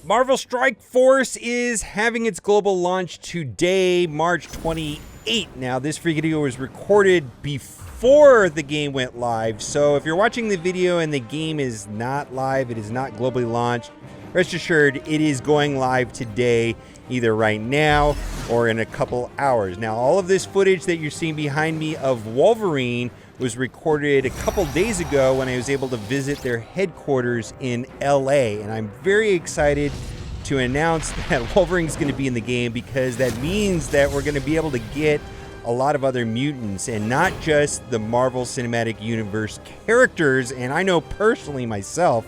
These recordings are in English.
Marvel Strike Force is having its global launch today, March 28th. Now, this video was recorded before the game went live, so if you're watching the video and the game is not live, it is not globally launched, rest assured it is going live today, either right now or in a couple hours. Now, all of this footage that you're seeing behind me of Wolverine was recorded a couple days ago when I was able to visit their headquarters in LA, and I'm very excited to announce that Wolverine's going to be in the game, because that means that we're going to be able to get a lot of other mutants and not just the Marvel Cinematic Universe characters. And I know personally myself,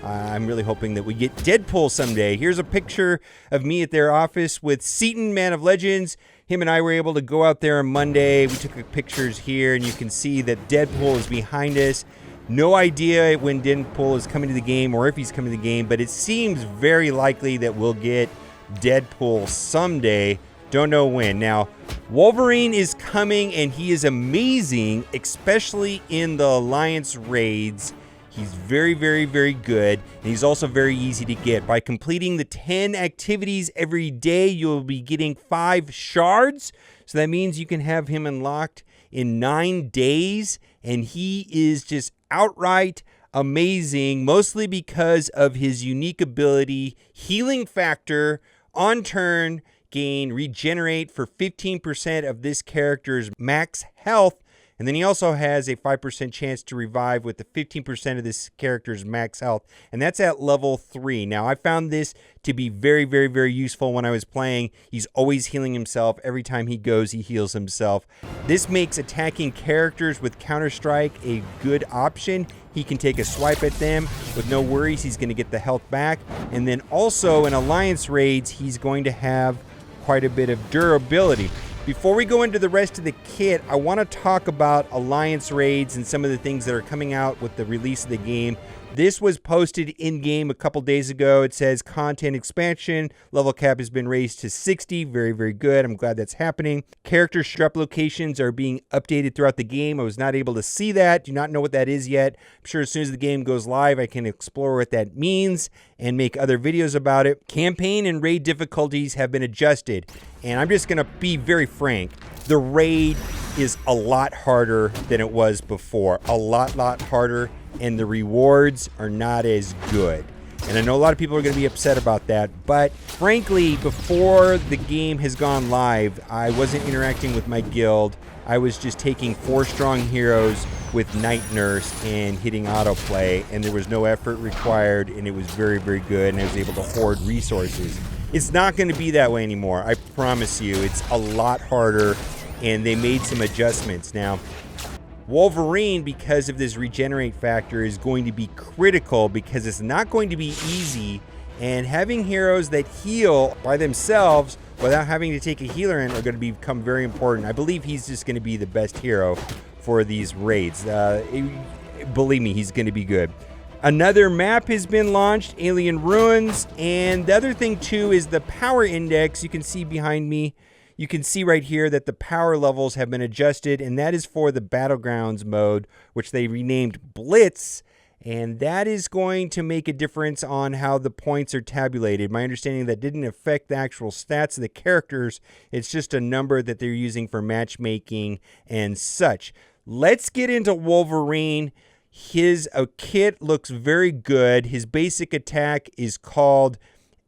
I'm really hoping that we get Deadpool someday. Here's a picture of me at their office with Seatin, Man of Legends. Him and I were able to go out there on Monday. We took pictures here, and you can see that Deadpool is behind us. No idea when Deadpool is coming to the game or if he's coming to the game, but it seems very likely that we'll get Deadpool someday. Don't know when. Now, Wolverine is coming, and he is amazing, especially in the Alliance raids. He's very, very, very good, and he's also very easy to get. By completing the 10 activities every day, you'll be getting 5 shards. So that means you can have him unlocked in 9 days, and he is just outright amazing, mostly because of his unique ability, healing factor, on turn, gain, regenerate for 15% of this character's max health. And then he also has a 5% chance to revive with the 15% of this character's max health. And that's at level 3. Now, I found this to be very, very, very useful when I was playing. He's always healing himself. Every time he goes, he heals himself. This makes attacking characters with Counter-Strike a good option. He can take a swipe at them with no worries. He's going to get the health back. And then also in Alliance raids, he's going to have quite a bit of durability. Before we go into the rest of the kit, I want to talk about Alliance raids and some of the things that are coming out with the release of the game. This was posted in-game a couple days ago. It says content expansion. Level cap has been raised to 60. Very, very good. I'm glad that's happening. Character strap locations are being updated throughout the game. I was not able to see that. Do not know what that is yet. I'm sure as soon as the game goes live, I can explore what that means and make other videos about it. Campaign and raid difficulties have been adjusted. And I'm just going to be very frank. The raid is a lot harder than it was before. A lot harder. And the rewards are not as good. And I know a lot of people are going to be upset about that, but frankly, before the game has gone live, I wasn't interacting with my guild. I was just taking 4 strong heroes with Night Nurse and hitting autoplay, and there was no effort required, and it was very, very good, and I was able to hoard resources. It's not going to be that way anymore. I promise you. It's a lot harder, and they made some adjustments. Now, Wolverine, because of this regenerate factor, is going to be critical because it's not going to be easy, and having heroes that heal by themselves without having to take a healer in are going to become very important. I believe he's just going to be the best hero for these raids. Believe me, he's going to be good. Another map has been launched, Alien Ruins, and the other thing too is the power index. You can see behind me. You can see right here that the power levels have been adjusted, and that is for the Battlegrounds mode, which they renamed Blitz, and that is going to make a difference on how the points are tabulated. My understanding that didn't affect the actual stats of the characters. It's just a number that they're using for matchmaking and such. Let's get into Wolverine. His kit looks very good. His basic attack is called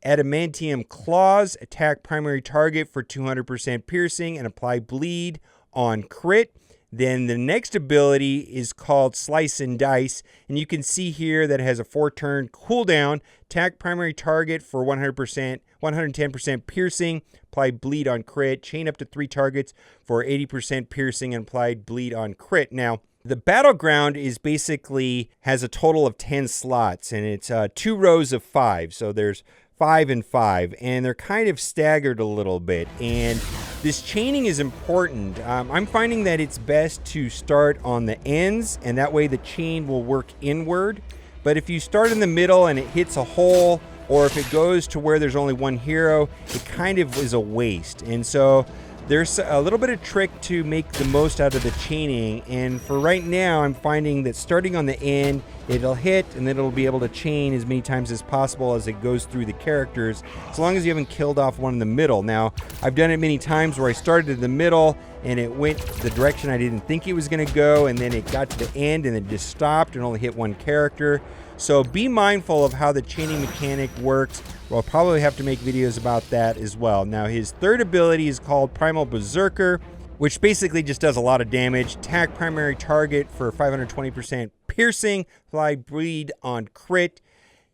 ADAMANTIUM Claws. Attack primary target for 200% piercing and apply bleed on crit. Then the next ability is called Slice and Dice, and you can see here that it has a 4-turn cooldown. Attack primary target for 110% piercing, apply bleed on crit. Chain up to 3 targets for 80% piercing and applied bleed on crit. Now, the Battleground is basically has a total of 10 slots, and it's 2 rows of 5. So there's 5 and 5, and they're kind of staggered a little bit, and this chaining is important. I'm finding that it's best to start on the ends, and that way the chain will work inward. But if you start in the middle and it hits a hole, or if it goes to where there's only one hero, it kind of is a waste. And so there's a little bit of trick to make the most out of the chaining, and for right now I'm finding that starting on the end, it'll hit and then it'll be able to chain as many times as possible as it goes through the characters, as long as you haven't killed off one in the middle. Now, I've done it many times where I started in the middle and it went the direction I didn't think it was going to go, and then it got to the end and it just stopped and only hit one character. So be mindful of how the chaining mechanic works. We'll probably have to make videos about that as well. Now, his third ability is called PRIMAL BERSERKER, which basically just does a lot of damage. Attack primary target for 520% piercing, fly bleed on crit.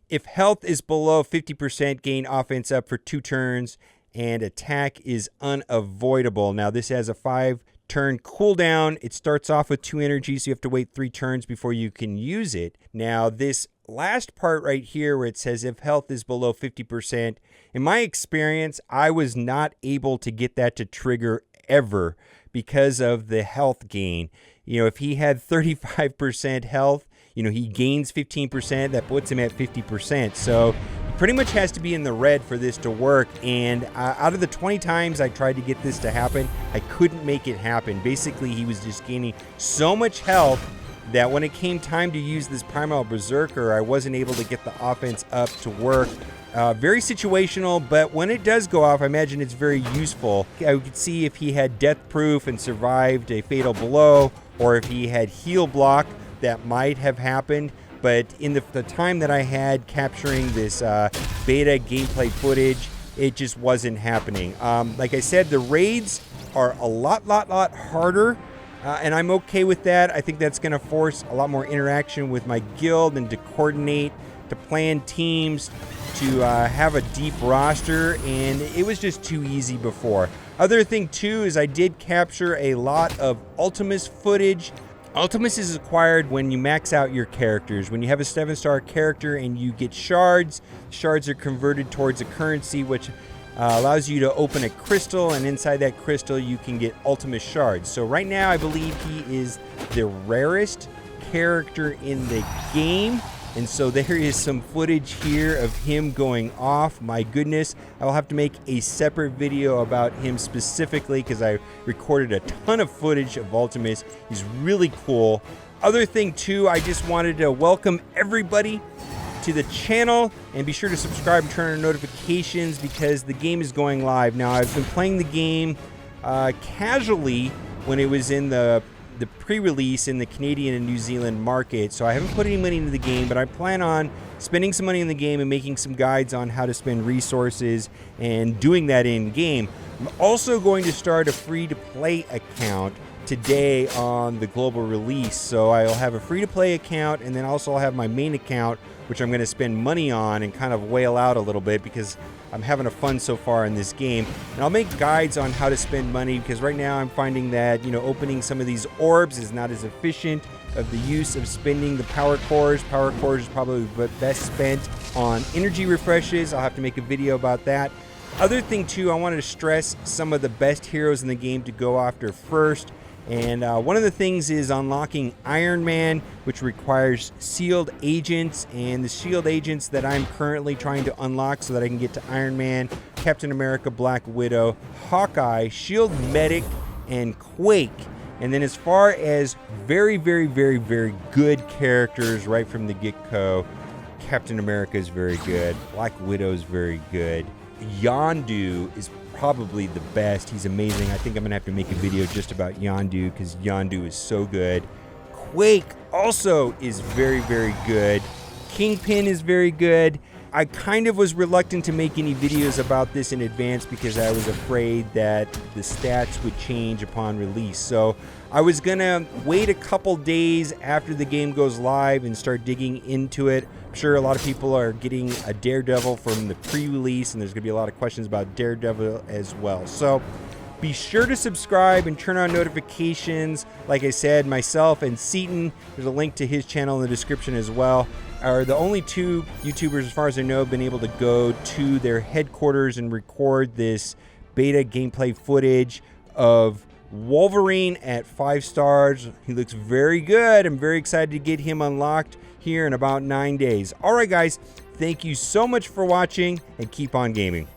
If health is below 50%, gain offense up for 2 turns, and attack is unavoidable. Now, this has a 5-turn cooldown. It starts off with 2 energy, so you have to wait 3 turns before you can use it. Now, this last part right here where it says if health is below 50%, in my experience, I was not able to get that to trigger ever because of the health gain. You know, if he had 35% health, you know, he gains 15%, that puts him at 50%. So he pretty much has to be in the red for this to work. And out of the 20 times I tried to get this to happen, I couldn't make it happen. Basically, he was just gaining so much health that when it came time to use this Primal Berserker, I wasn't able to get the offense up to work. Very situational, but when it does go off, I imagine it's very useful. I could see if he had death proof and survived a fatal blow, or if he had heal block, that might have happened. But in the time that I had capturing this beta gameplay footage, it just wasn't happening. Like I said, the raids are a lot harder. And I'm okay with that. I think that's going to force a lot more interaction with my guild and to coordinate, to plan teams, to have a deep roster, and it was just too easy before. Other thing too is I did capture a lot of Ultimus footage. Ultimus is acquired when you max out your characters. When you have a 7-star character and you get shards, shards are converted towards a currency which allows you to open a crystal, and inside that crystal you can get Ultimus shards. So right now I believe he is the rarest character in the game, and so there is some footage here of him going off. My goodness, I will have to make a separate video about him specifically because I recorded a ton of footage of Ultimus. He's really cool. Other thing too, I just wanted to welcome everybody to the channel, and be sure to subscribe and turn on notifications because the game is going live. Now, I've been playing the game casually when it was in the pre-release in the Canadian and New Zealand market, so I haven't put any money into the game, but I plan on spending some money in the game and making some guides on how to spend resources and doing that in game. I'm also going to start a free-to-play account today on the global release, so I'll have a free-to-play account, and then also I'll have my main account, which I'm going to spend money on and kind of wail out a little bit because I'm having a fun so far in this game. And I'll make guides on how to spend money because right now I'm finding that, you know, opening some of these orbs is not as efficient of the use of spending the power cores. Power cores is probably best spent on energy refreshes. I'll have to make a video about that. Other thing too, I wanted to stress some of the best heroes in the game to go after first. And one of the things is unlocking Iron Man, which requires sealed agents, and the sealed agents that I'm currently trying to unlock so that I can get to Iron Man, Captain America, Black Widow, Hawkeye, Shield Medic, and Quake. And then as far as very good characters right from the get-go, Captain America is very good, Black Widow is very good, Yondu is probably the best. He's amazing. I think I'm gonna have to make a video just about Yondu because Yondu is so good. Quake also is very good. Kingpin is very good. I kind of was reluctant to make any videos about this in advance because I was afraid that the stats would change upon release. So I was gonna wait a couple days after the game goes live and start digging into it. I'm sure a lot of people are getting a Daredevil from the pre-release, and there's gonna be a lot of questions about Daredevil as well. So be sure to subscribe and turn on notifications. Like I said, myself and Seatin, there's a link to his channel in the description as well, are the only 2 YouTubers, as far as I know, have been able to go to their headquarters and record this beta gameplay footage of Wolverine at 5 stars. He looks very good. I'm very excited to get him unlocked here in about 9 days. All right, guys, thank you so much for watching, and keep on gaming.